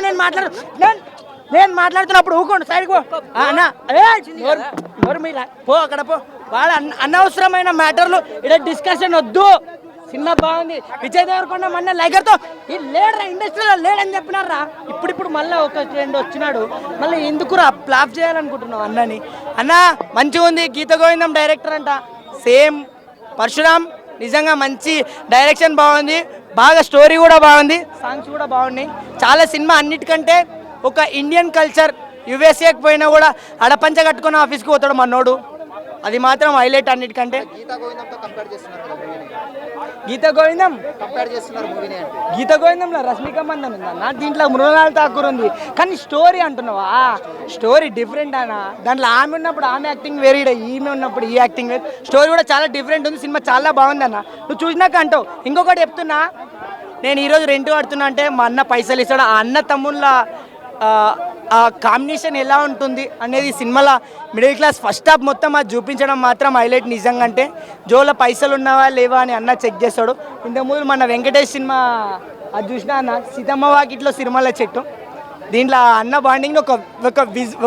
నేను మాట్లాడుతున్నప్పుడు ఊకోండి సైడ్కి పో అన్న మీరు పో అక్కడ పో వాళ్ళ అనవసరమైన మ్యాటర్లు ఇక్కడ డిస్కషన్ వద్దు. సినిమా బాగుంది. విజయ్ దేవరకొండ మొన్న లైగర్తో ఈ లేడరా ఇండస్ట్రీలో లేడని చెప్పినారా. ఇప్పుడు మళ్ళీ ఒక ట్రెండ్ వచ్చినాడు. మళ్ళీ ఎందుకురా ఫ్లాప్ చేయాలనుకుంటున్నావు అన్నని. అన్న మంచిగా ఉంది. గీత గోవిందం డైరెక్టర్ అంట సేమ్ పరశురామ్. నిజంగా మంచి డైరెక్షన్ బాగుంది. బాగా స్టోరీ కూడా బాగుంది. సాంగ్స్ కూడా బాగున్నాయి. చాలా సినిమా అన్నిటికంటే ఒక ఇండియన్ కల్చర్ యుఎస్ఏకి పోయినా కూడా అడపంచ కట్టుకుని ఆఫీస్కి పోతాడు మనోడు. అది మాత్రం హైలైట్ అన్నిటికంటే. గీత గోవిందంలో రష్మిక మందన్ ఉందన్న. దీంట్లో మృణాల్ ఠాకూర్ ఉంది. కానీ స్టోరీ అంటున్నావా, స్టోరీ డిఫరెంట్ అన్న. దాంట్లో ఆమె ఉన్నప్పుడు ఆమె యాక్టింగ్ వేరే, ఈమె ఉన్నప్పుడు ఈ యాక్టింగ్ వేరే. స్టోరీ కూడా చాలా డిఫరెంట్ ఉంది. సినిమా చాలా బాగుంది అన్న. నువ్వు చూసినాక అంటావు. ఇంకొకటి చెప్తున్నా, నేను ఈరోజు రెంట్ కడుతున్నా అంటే మా అన్న పైసలు ఇస్తాడు. ఆ అన్న తమ్ముళ్ళ ఆ కాంబినేషన్ ఎలా ఉంటుంది అనేది సినిమాలో మిడిల్ క్లాస్ ఫస్ట్ హాఫ్ మొత్తం అది చూపించడం మాత్రం హైలైట్. నిజంగా అంటే జోలో పైసలు ఉన్నావా లేవా అని అన్న చెక్ చేస్తాడు. ఇంతకుముందు మన వెంకటేష్ సినిమా అది చూసినా అన్న, సీతమ్మ వాకిట్లో సిరిమల్ల చెట్టు. దీంట్లో అన్న బాండింగ్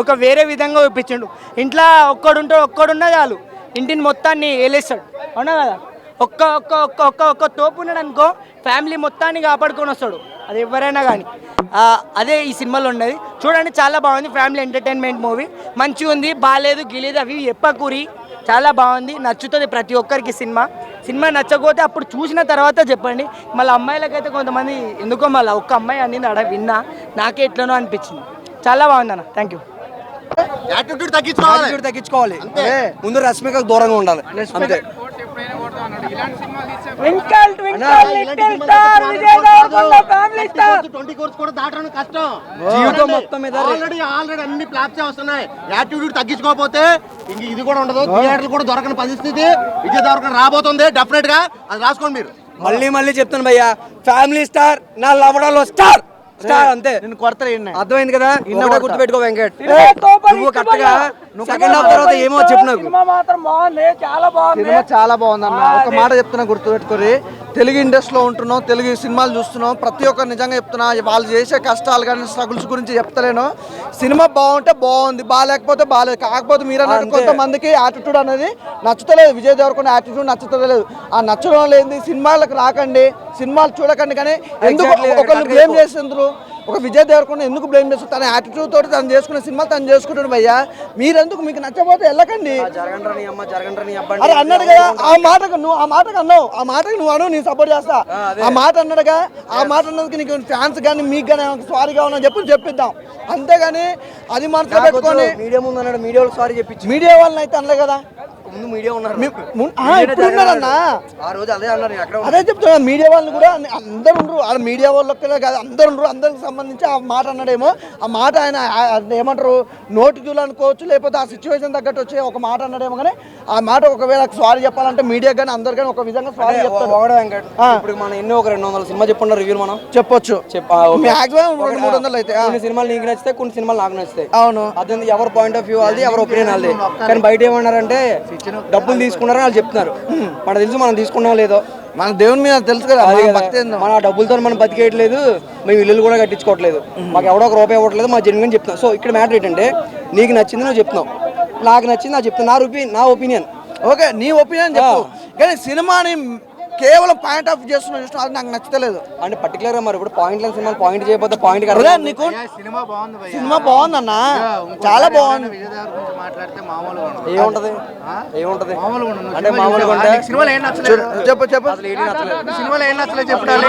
ఒక వేరే విధంగా చూపించిండు. ఇంట్లో ఒక్కడున్నా చాలు ఇంటిని మొత్తాన్ని వేలేస్తాడు. అవునా కదా. ఒక్క తోపు ఉన్నాడు అనుకో, ఫ్యామిలీ మొత్తాన్ని కాపాడుకొని వస్తాడు. అది ఎవరైనా కానీ. అదే ఈ సినిమాలో ఉన్నది. చూడండి, చాలా బాగుంది. Family entertainment movie. మంచిగా ఉంది. బాగాలేదు గిలేదు అవి ఎప్పకూరి. చాలా బాగుంది. నచ్చుతుంది ప్రతి ఒక్కరికి. సినిమా నచ్చకపోతే అప్పుడు చూసిన తర్వాత చెప్పండి. మళ్ళీ అమ్మాయిలకైతే కొంతమంది ఎందుకో మళ్ళీ ఒక్క అమ్మాయి అనేది విన్నా నాకే ఎట్లనో అనిపించింది. చాలా బాగుంది అన్న. Thank you. తగ్గించుకోవాలి. ముందు రష్మికకు దూరంగా ఉండాలి అంతే. జీవితం మొత్తం మీద ఆల్రెడీ అన్ని ఫ్లాప్స్ వస్తున్నాయి. యాటిట్యూడ్ తగ్గించుకోకపోతే ఇంక ఇది కూడా ఉండదు. థియేటర్లు కూడా దొరకని పరిస్థితి విజయ్ దేవరకొండ రాబోతుంది. డెఫినెట్ గా అది రాసుకోండి మీరు. మళ్ళీ చెప్తాను భయ్యా, ఫ్యామిలీ స్టార్, నా లవడాలో స్టార్ అంతే. నేను కొడతా అర్థమైంది కదా. ఇన్న గుర్తుపెట్టుకో వెంకట్. నువ్వు కరెక్ట్గా సెకండ్ హాఫ్ తర్వాత ఏమో చెప్పు నాకు. సినిమా చాలా బాగుంది అన్న. ఒక మాట చెప్తున్నా గుర్తుపెట్టుకోరి. తెలుగు ఇండస్ట్రీలో ఉంటున్నాం, తెలుగు సినిమాలు చూస్తున్నాం. ప్రతి ఒక్కరు నిజంగా చెప్తున్నా, వాళ్ళు చేసే కష్టాలు కానీ స్ట్రగుల్స్ గురించి చెప్తలేను. సినిమా బాగుంటే బాగుంది, బాగాలేకపోతే బాగాలేదు. కాకపోతే మీరు అన్నట్టు కొంతమందికి యాటిట్యూడ్ అనేది నచ్చుతలేదు. విజయ్ దేవరకొండ యాటిట్యూడ్ నచ్చుతలేదు. ఆ నచ్చడం లేదు. సినిమాలకు రాకండి, సినిమాలు చూడకండి. కానీ ఎందుకు ఒకళ్ళు బ్లేమ్ చేసేందుకు, ఒక విజయ్ దేవరకొండ ఎందుకు బ్లేమ్ చేస్తారు? తన యాటిట్యూడ్ తోటి తను చేసుకునే సినిమా తను చేసుకుంటాడు భయ్యా. మీరెందుకు, మీకు నచ్చపోతే వెళ్ళకండి. అరే అన్నాడు కదా, ఆ మాటకు అన్నావు. ఆ మాటకు నువ్వు అను, నేను సపోర్ట్ చేస్తా. ఆ మాట అన్నాడుగా, ఆ మాట అన్నందుకు నీకు ఫ్యాన్స్ కానీ మీకు కానీ సారీ కావాలని చెప్పిద్దాం. అంతేగాని అది మనసులో పెట్టుకొని మీడియా ముందు అన్నాడు. మీడియా వాళ్ళు సారీ చెప్పించి, మీడియా వాళ్ళని అయితే అనలే కదా. ముందు మీడియా ఉన్నారు, అదే చెప్తున్నా. మీడియా వాళ్ళు కూడా అందరు ఉండరు. మీడియా వాళ్ళకి కాదు, అందరు ఉండరు. అందరికి సంబంధించి ఆ మాట అన్నాడేమో. ఆ మాట ఆయన ఏమంటారు, నోటికి అనుకోవచ్చు, లేకపోతే ఆ సిచ్యువేషన్ తగ్గట్టు వచ్చే ఒక మాట అన్నాడేమో. కానీ ఆ మాట ఒకవేళ సారీ చెప్పాలంటే మీడియా కానీ అందరు కానీ ఒక విధంగా సారీ చెప్తాడు. ఇప్పుడు మనం ఎన్నో ఒక 200 సినిమా చెప్పుకున్న రివ్యూలు మనం చెప్పొచ్చు. మాక్సిమం 300 అయితే కొన్ని సినిమాలు నీకు నచ్చితే, కొన్ని సినిమాలు నాకు నచ్చుతాయి. అవును, అదే ఎవరి పాయింట్ ఆఫ్ వ్యూ అది, ఎవరి ఒపీనియన్ అది. కానీ బయట ఏమన్నారంటే డబ్బులు తీసుకున్నారని వాళ్ళు చెప్తున్నారు. మనకు తెలుసు మనం తీసుకున్నాం లేదో. మన దేవుని మీద తెలుసు కదా, మన డబ్బులతో మనం బతికేయట్లేదు, మేము ఇల్లు కూడా కట్టించుకోవట్లేదు, మాకు ఎవడో ఒక రూపాయి ఇవ్వట్లేదు, మా జెన్యున్ చెప్తున్నాం. సో ఇక్కడ మ్యాటర్ ఏంటంటే, నీకు నచ్చింది నువ్వు చెప్తున్నావు, నాకు నచ్చింది నాకు చెప్తున్నా. నా ఒపీనియన్ ఓకే, నీ ఒపీనియన్ చెప్పు. కానీ సినిమాని కేవలం పాయింట్ ఆఫ్ చేస్తున్నావు చూసిన, అది నాకు నచ్చలేదు. అంటే పర్టికులర్ గా మరి ఇప్పుడు పాయింట్ లేని సినిమా పాయింట్ చేయకపోతే పాయింట్ నీకు సినిమా బాగుందన్న, చాలా బాగుంది. ఏముంటది అంటే మామూలుగా ఉంటే చెప్పు సినిమాలో ఏం నచ్చలేదు చెప్పాలి.